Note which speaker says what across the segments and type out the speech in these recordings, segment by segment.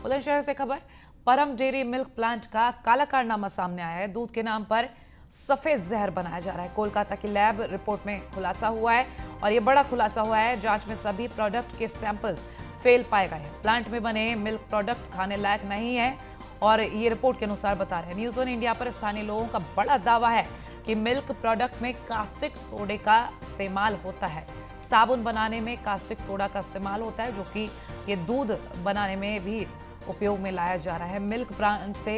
Speaker 1: बुलंदशहर से खबर। परम डेयरी मिल्क प्लांट का काला कारनामा सामने आया है। दूध के नाम पर सफेद जहर बनाया जा रहा है। कोलकाता की लैब रिपोर्ट में खुलासा हुआ है और ये बड़ा खुलासा हुआ है। जांच में सभी प्रोडक्ट के सैंपल्स फेल पाए गए हैं। प्लांट में बने मिल्क प्रोडक्ट खाने लायक नहीं है और ये रिपोर्ट के अनुसार बता रहे हैं। न्यूज़ वन इंडिया पर स्थानीय लोगों का बड़ा दावा है कि मिल्क प्रोडक्ट में कास्टिक सोडे का इस्तेमाल होता है। साबुन बनाने में कास्टिक सोडा का इस्तेमाल होता है, जो कि ये दूध बनाने में भी उपयोग में लाया जा रहा है। मिल्क प्लांट से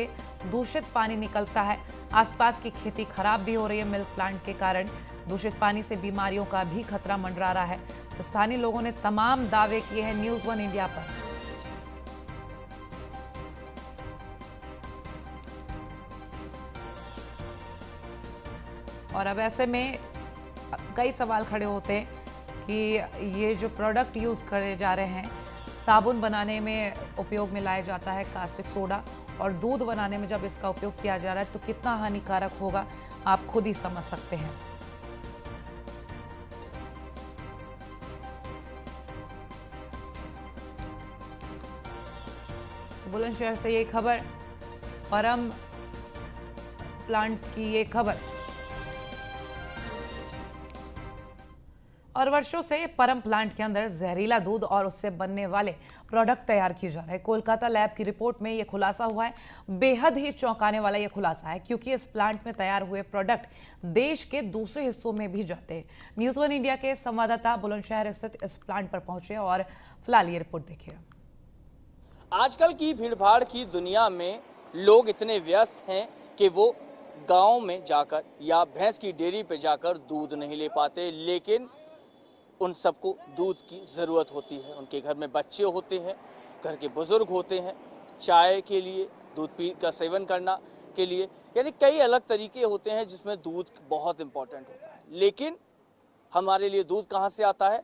Speaker 1: दूषित पानी निकलता है। आसपास की खेती खराब भी हो रही है। मिल्क प्लांट के कारण दूषित पानी से बीमारियों का भी खतरा मंडरा रहा है। तो स्थानीय लोगों ने तमाम दावे किए हैं न्यूज़ वन इंडिया पर। और अब ऐसे में कई सवाल खड़े होते हैं कि ये जो प्रोडक्ट यूज़ करे जा रहे हैं, साबुन बनाने में उपयोग में लाया जाता है कास्टिक सोडा, और दूध बनाने में जब इसका उपयोग किया जा रहा है तो कितना हानिकारक होगा आप खुद ही समझ सकते हैं। तो बुलंदशहर से ये खबर, परम प्लांट की ये खबर। और वर्षों से परम प्लांट के अंदर जहरीला दूध और उससे बनने वाले प्रोडक्ट तैयार किए जा रहे हैं। कोलकाता लैब की रिपोर्ट में यह खुलासा हुआ है। बेहद ही चौंकाने वाला यह खुलासा है, क्योंकि इस प्लांट में तैयार हुए प्रोडक्ट देश के दूसरे हिस्सों में भी जाते हैं। न्यूज़ वन इंडिया के संवाददाता बुलंदशहर स्थित इस प्लांट पर पहुंचे और फिलहाल ये रिपोर्ट देखिए।
Speaker 2: आजकल की भीड़भाड़ की दुनिया में लोग इतने व्यस्त हैं कि वो गाँव में जाकर या भैंस की डेयरी पे जाकर दूध नहीं ले पाते, लेकिन उन सबको दूध की ज़रूरत होती है। उनके घर में बच्चे होते हैं, घर के बुज़ुर्ग होते हैं, चाय के लिए, दूध पी का सेवन करना के लिए, यानी कई अलग तरीके होते हैं जिसमें दूध बहुत इम्पॉर्टेंट होता है। लेकिन हमारे लिए दूध कहाँ से आता है?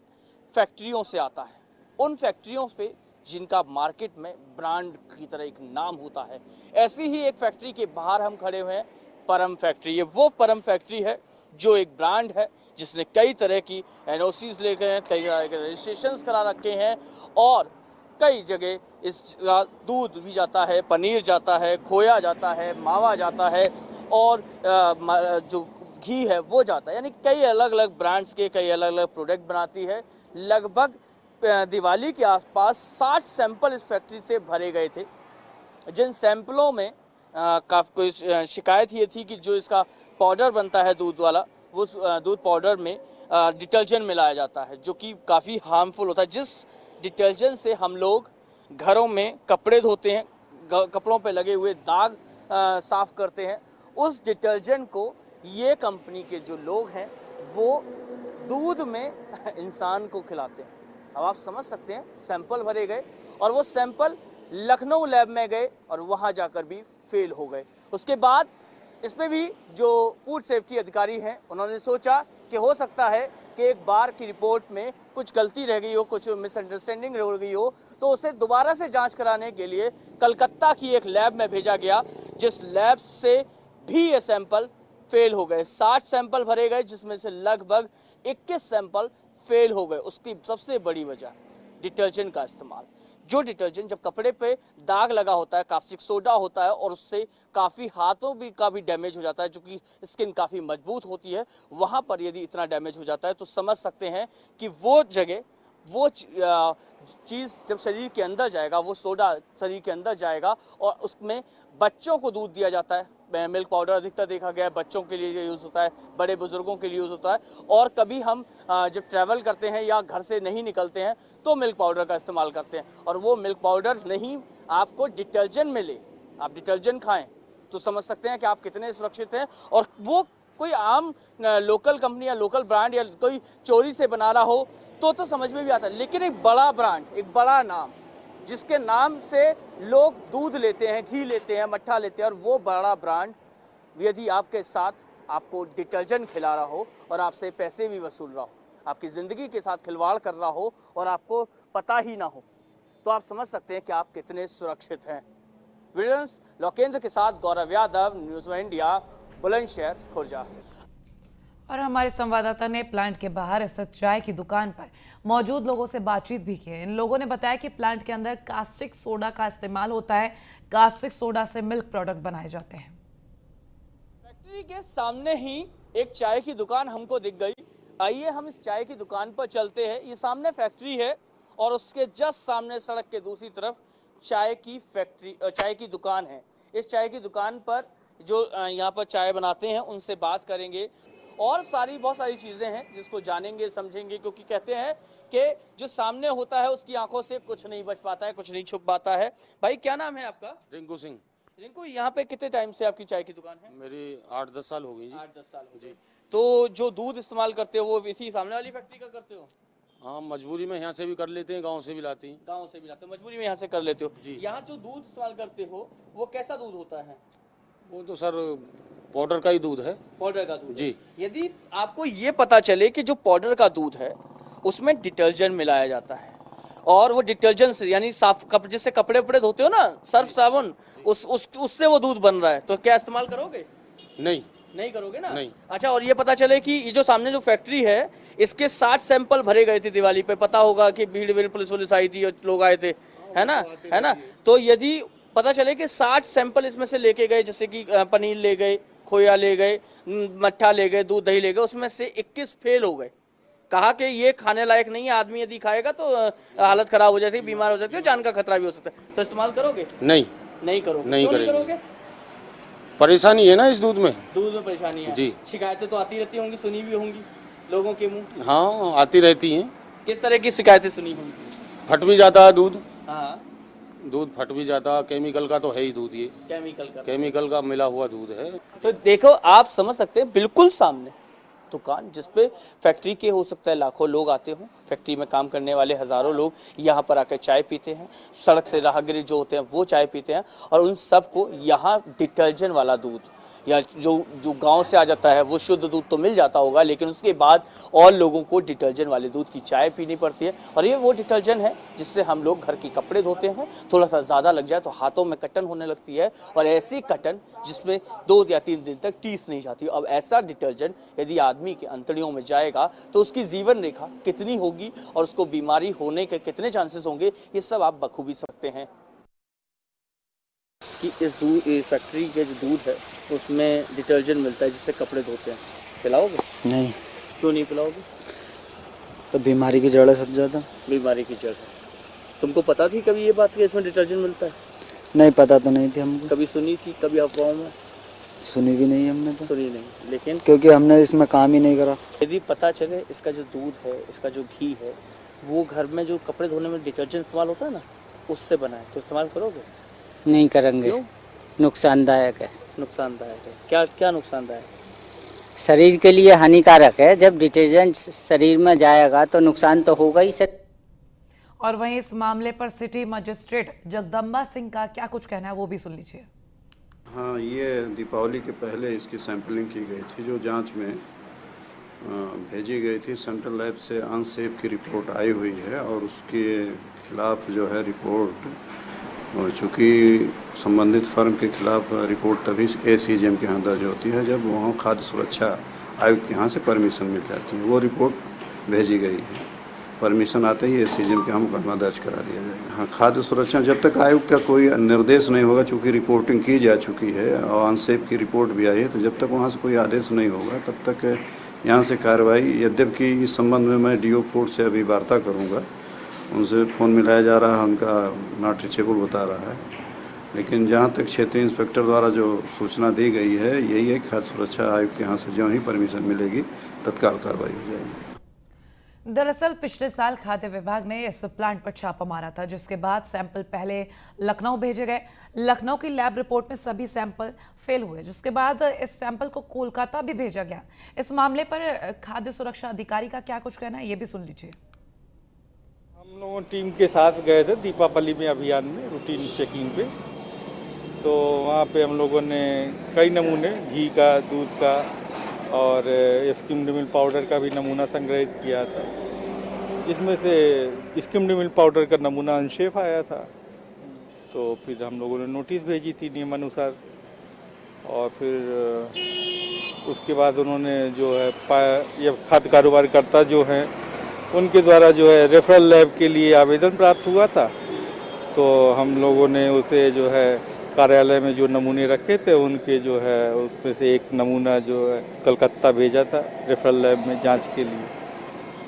Speaker 2: फैक्ट्रियों से आता है। उन फैक्ट्रियों पे जिनका मार्केट में ब्रांड की तरह एक नाम होता है। ऐसी ही एक फैक्ट्री के बाहर हम खड़े हुए हैं, परम फैक्ट्री। ये वो परम फैक्ट्री है जो एक ब्रांड है जिसने कई तरह की एनओसीज ले गए हैं, कई तरह के रजिस्ट्रेशंस करा रखे हैं, और कई जगह इस दूध भी जाता है, पनीर जाता है, खोया जाता है, मावा जाता है, और जो घी है वो जाता है। यानी कई अलग अलग ब्रांड्स के कई अलग अलग प्रोडक्ट बनाती है। लगभग दिवाली के आसपास 60 सैंपल इस फैक्ट्री से भरे गए थे, जिन सैंपलों में काफ़ी कोई शिकायत ये थी कि जो इसका पाउडर बनता है दूध वाला, वो दूध पाउडर में डिटर्जेंट मिलाया जाता है, जो कि काफ़ी हार्मफुल होता है। जिस डिटर्जेंट से हम लोग घरों में कपड़े धोते हैं, कपड़ों पे लगे हुए दाग साफ करते हैं, उस डिटर्जेंट को ये कंपनी के जो लोग हैं वो दूध में इंसान को खिलाते हैं। अब आप समझ सकते हैं, सैंपल भरे गए और वो सैंपल लखनऊ लैब में गए और वहाँ जाकर भी फेल हो गए। उसके बाद इस पे भी जो फूड सेफ्टी अधिकारी हैं उन्होंने सोचा कि हो सकता है कि एक बार की रिपोर्ट में कुछ गलती रह गई हो, कुछ मिसअंडरस्टैंडिंग हो गई हो, तो उसे दोबारा से जांच कराने के लिए कलकत्ता की एक लैब में भेजा गया, जिस लैब से भी ये सैंपल फेल हो गए। 60 सैंपल भरे गए, जिसमें से लगभग 21 सैंपल फेल हो गए। उसकी सबसे बड़ी वजह डिटर्जेंट का इस्तेमाल। जो डिटर्जेंट जब कपड़े पे दाग लगा होता है, कास्टिक सोडा होता है, और उससे काफ़ी हाथों भी का भी डैमेज हो जाता है, जो कि स्किन काफ़ी मजबूत होती है, वहाँ पर यदि इतना डैमेज हो जाता है तो समझ सकते हैं कि वो जगह वो चीज़ जब शरीर के अंदर जाएगा, वो सोडा शरीर के अंदर जाएगा, और उसमें बच्चों को दूध दिया जाता है। मिल्क पाउडर अधिकतर देखा गया है बच्चों के लिए यूज़ होता है, बड़े बुजुर्गों के लिए यूज़ होता है, और कभी हम जब ट्रैवल करते हैं या घर से नहीं निकलते हैं तो मिल्क पाउडर का इस्तेमाल करते हैं। और वो मिल्क पाउडर नहीं आपको डिटर्जेंट मिले, आप डिटर्जेंट खाएं, तो समझ सकते हैं कि आप कितने सुरक्षित हैं। और वो कोई आम लोकल कंपनी या लोकल ब्रांड या कोई चोरी से बना रहा हो तो समझ में भी आता है, लेकिन एक बड़ा ब्रांड, एक बड़ा नाम, जिसके नाम से लोग दूध लेते हैं, घी लेते हैं, मट्ठा लेते हैं, और वो बड़ा ब्रांड यदि आपके साथ आपको डिटर्जेंट खिला रहा हो और आपसे पैसे भी वसूल रहा हो, आपकी ज़िंदगी के साथ खिलवाड़ कर रहा हो और आपको पता ही ना हो, तो आप समझ सकते हैं कि आप कितने सुरक्षित हैं। विजिलेंस लोकेंद्र के साथ Gaurav Yadav, news one India, Bulandshahr, Khurja.
Speaker 1: और हमारे संवाददाता ने प्लांट के बाहर स्थित चाय की दुकान पर मौजूद लोगों से बातचीत भी की है। इन लोगों ने बताया कि प्लांट के अंदर कास्टिक सोडा का इस्तेमाल होता है। कास्टिक सोडा से मिल्क प्रोडक्ट बनाए जाते हैं।
Speaker 2: फैक्ट्री के सामने ही एक चाय की दुकान हमको दिख गई। आइए हम इस चाय की दुकान पर चलते हैं। ये सामने फैक्ट्री है और उसके जस्ट सामने सड़क के दूसरी तरफ चाय की दुकान है। इस चाय की दुकान पर जो यहाँ पर चाय बनाते हैं उनसे बात करेंगे और बहुत सारी चीजें हैं जिसको जानेंगे समझेंगे, क्योंकि कहते हैं कि जो सामने होता है उसकी आंखों से कुछ नहीं बच पाता है, कुछ नहीं छुप पाता है। भाई क्या नाम है आपका?
Speaker 3: रिंकू सिंह।
Speaker 2: रिंकू, यहाँ पे कितने टाइम से आपकी चाय की दुकान है?
Speaker 3: मेरी 8-10 साल हो गई जी।
Speaker 2: 8-10 साल हो गए। तो जो दूध इस्तेमाल करते हो वो इसी सामने वाली फैक्ट्री का करते हो?
Speaker 3: हाँ, मजबूरी में यहाँ से भी कर लेते हैं, गांव से भी लाते हैं।
Speaker 2: गांव से भी लाते हो, मजबूरी में यहाँ से कर लेते हो
Speaker 3: जी।
Speaker 2: यहाँ जो दूध इस्तेमाल करते हो वो कैसा दूध होता है?
Speaker 3: वो तो सर पाउडर का ही दूध है।
Speaker 2: पाउडर का दूध
Speaker 3: जी।
Speaker 2: यदि आपको ये पता चले कि जो पाउडर का दूध है उसमें डिटर्जेंट मिलाया जाता है और वो डिटर्जेंट से यानी साफ जैसे कपड़े वपड़े धोते हो ना, सर्फ साबुन, उससे वो दूध बन रहा है, तो क्या इस्तेमाल करोगे? नहीं करोगे ना?
Speaker 3: नहीं।
Speaker 2: अच्छा, और ये पता चले कि ये जो सामने जो फैक्ट्री है इसके 60 सैंपल भरे गए थे दिवाली पे, पता होगा कि भीड़ पुलिस आई थी और लोग आए थे, है ना? तो यदि पता चले कि 60 सैंपल इसमें से लेके गए, जैसे कि पनीर ले गए, खोया ले गए, मट्ठा ले गए, दूध दही ले गए, उसमें से 21 फेल हो गए, कहा कि ये खाने लायक नहीं है, आदमी यदि खाएगा तो हालत खराब हो जाती है, बीमार हो जाती है, जान का खतरा भी हो सकता है, तो इस्तेमाल करोगे?
Speaker 3: नहीं
Speaker 2: करोगे।
Speaker 3: नहीं
Speaker 2: करोगे?
Speaker 3: परेशानी है ना इस दूध में
Speaker 2: परेशानी है
Speaker 3: जी।
Speaker 2: शिकायतें तो आती रहती होंगी, सुनी भी होंगी लोगों के मुंह?
Speaker 3: हाँ, आती रहती हैं।
Speaker 2: किस तरह की शिकायतें सुनी होंगी?
Speaker 3: फट भी जाता है दूध।
Speaker 2: हाँ,
Speaker 3: दूध फट भी जाता है, केमिकल का तो है ही दूध, ये केमिकल का मिला हुआ दूध है।
Speaker 2: तो देखो, आप समझ सकते हैं, बिल्कुल सामने दुकान जिसपे फैक्ट्री के हो सकता है लाखों लोग आते हों, फैक्ट्री में काम करने वाले हजारों लोग यहाँ पर आकर चाय पीते हैं, सड़क से राहगीर जो होते हैं वो चाय पीते हैं, और उन सबको यहाँ डिटर्जेंट वाला दूध या जो गांव से आ जाता है वो शुद्ध दूध तो मिल जाता होगा, लेकिन उसके बाद और लोगों को डिटर्जेंट वाले दूध की चाय पीनी पड़ती है। और ये वो डिटर्जेंट है जिससे हम लोग घर के कपड़े धोते हैं, थोड़ा सा ज़्यादा लग जाए तो हाथों में कटन होने लगती है, और ऐसी कटन जिसमें 2 या 3 दिन तक टीस नहीं जाती। अब ऐसा डिटर्जेंट यदि आदमी के अंतड़ियों में जाएगा तो उसकी जीवन रेखा कितनी होगी और उसको बीमारी होने के कितने चांसेस होंगे, ये सब आप बखूबी सकते हैं कि इस फैक्ट्री के जो दूध है उसमें डिटर्जेंट मिलता है जिससे कपड़े धोते हैं। पिलाओगे?
Speaker 4: नहीं।
Speaker 2: क्यों नहीं पिलाओगे?
Speaker 4: तो बीमारी की जड़ है सब ज़्यादा।
Speaker 2: बीमारी की जड़ है। तुमको पता थी कभी ये बात कि इसमें डिटर्जेंट मिलता है?
Speaker 4: नहीं, पता तो नहीं थी हमको।
Speaker 2: कभी सुनी थी? कभी अफवाहों में?
Speaker 4: सुनी भी नहीं हमने तो।
Speaker 2: सुनी नहीं, लेकिन
Speaker 4: क्योंकि हमने इसमें काम ही नहीं करा।
Speaker 2: यदि पता चले इसका जो दूध है, इसका जो घी है, वो घर में जो कपड़े धोने में डिटर्जेंट इस्तेमाल होता है ना, उससे बना है, तो इस्तेमाल करोगे?
Speaker 5: नहीं करेंगे।
Speaker 2: क्यों?
Speaker 5: नुकसानदायक है।
Speaker 2: नुकसानदायक है। क्या नुकसानदायक?
Speaker 5: शरीर के लिए हानिकारक है। जब डिटर्जेंट शरीर में जाएगा तो नुकसान तो होगा ही सर।
Speaker 1: और वहीं इस मामले पर सिटी मजिस्ट्रेट जगदम्बा सिंह का क्या कुछ कहना है वो भी सुन लीजिए।
Speaker 6: हाँ, ये दीपावली के पहले इसकी सैंपलिंग की गई थी, जो जांच में भेजी गई थी। सेंट्रल लैब से अनसेफ की रिपोर्ट आई हुई है और उसके खिलाफ जो है रिपोर्ट, चूँकि संबंधित फर्म के खिलाफ रिपोर्ट तभी ACGM के यहाँ दर्ज होती है जब वहाँ खाद्य सुरक्षा आयुक्त के यहाँ से परमिशन मिल जाती है। वो रिपोर्ट भेजी गई है, परमिशन आते ही ACGM के यहाँ मुकदमा दर्ज करा दिया जाएगा। हाँ, खाद्य सुरक्षा जब तक आयुक्त का कोई निर्देश नहीं होगा, चूँकि रिपोर्टिंग की जा चुकी है और अनसेफ की रिपोर्ट भी आई है, तो जब तक वहाँ से कोई आदेश नहीं होगा तब तक यहाँ से कार्रवाई। यद्यपि इस संबंध में मैं DO कोर्ट से अभी वार्ता करूँगा, उनसे फ़ोन मिलाया जा रहा है, उनका नॉट रीचेबल बता रहा है, लेकिन जहाँ तक क्षेत्रीय इंस्पेक्टर द्वारा जो सूचना दी गई है यही है, खाद्य सुरक्षा आयुक्त के यहाँ से जो ही परमिशन मिलेगी तत्काल कार्रवाई हो जाएगी।
Speaker 1: दरअसल पिछले साल खाद्य विभाग ने इस प्लांट पर छापा मारा था, जिसके बाद सैंपल पहले लखनऊ भेजे गए। लखनऊ की लैब रिपोर्ट में सभी सैंपल फेल हुए, जिसके बाद इस सैंपल को कोलकाता भी भेजा गया। इस मामले पर खाद्य सुरक्षा अधिकारी का क्या कुछ कहना है, ये भी सुन लीजिए।
Speaker 7: हम लोग टीम के साथ गए थे दीपावली में अभियान में रूटीन चेकिंग पे, तो वहाँ पे हम लोगों ने कई नमूने घी का, दूध का और स्किम्ड मिल्क पाउडर का भी नमूना संग्रहित किया था, जिसमें से स्किम्ड मिल्क पाउडर का नमूना अनसेफ आया था। तो फिर हम लोगों ने नोटिस भेजी थी नियमानुसार, और फिर उसके बाद उन्होंने जो है ये खाद्य कारोबार करता जो हैं उनके द्वारा जो है रेफरल लैब के लिए आवेदन प्राप्त हुआ था। तो हम लोगों ने उसे जो है कार्यालय में जो नमूने रखे थे उनके जो है उसमें से एक नमूना जो है कलकत्ता भेजा था रेफरल लैब में जांच के लिए।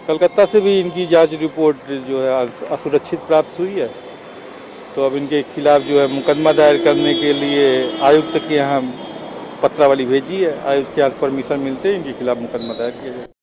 Speaker 7: कलकत्ता से भी इनकी जांच रिपोर्ट जो है असुरक्षित प्राप्त हुई है। तो अब इनके खिलाफ जो है मुकदमा दायर करने के लिए आयुक्त के यहाँ पत्रावली भेजी है। आयुक्त के यहाँ परमिशन मिलते ही इनके खिलाफ मुकदमा दायर किया जाए।